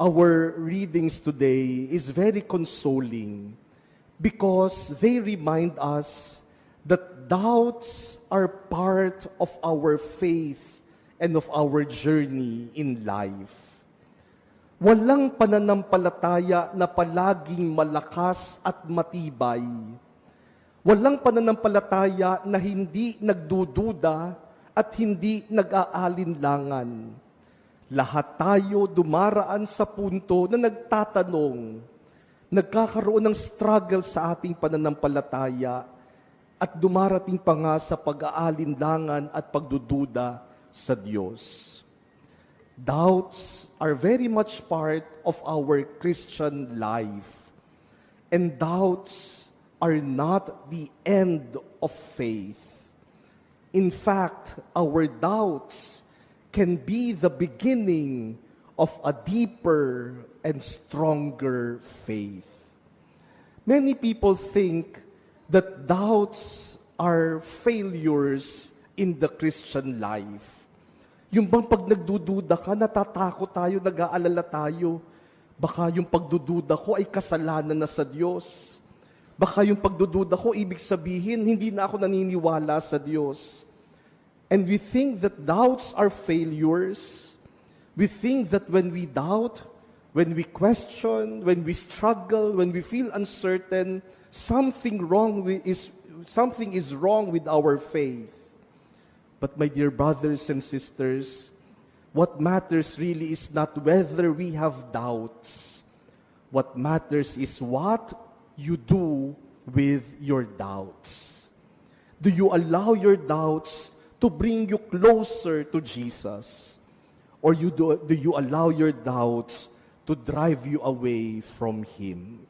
our readings today is very consoling because they remind us that doubts are part of our faith and of our journey in life. Walang pananampalataya na palaging malakas at matibay. Walang pananampalataya na hindi nagdududa at hindi nag-aalinlangan. Lahat tayo dumaraan sa punto na nagtatanong, nagkakaroon ng struggle sa ating pananampalataya at dumarating pa nga sa pag-aalinlangan at pagdududa sa Diyos. Doubts are very much part of our Christian life. And doubts are not the end of faith. In fact, our doubts can be the beginning of a deeper and stronger faith. Many people think that doubts are failures in the Christian life. Yung bang pag nagdududa ka, natatakot tayo, nag-aalala tayo, baka yung pagdududa ko ay kasalanan na sa Diyos. Baka yung pagdududa ko, ibig sabihin, hindi na ako naniniwala sa Diyos. And we think that doubts are failures. We think that when we doubt, when we question, when we struggle, when we feel uncertain, something is wrong with our faith. But my dear brothers and sisters, what matters really is not whether we have doubts. What matters is what you do with your doubts. Do you allow your doubts to bring you closer to Jesus? Or do you allow your doubts to drive you away from Him?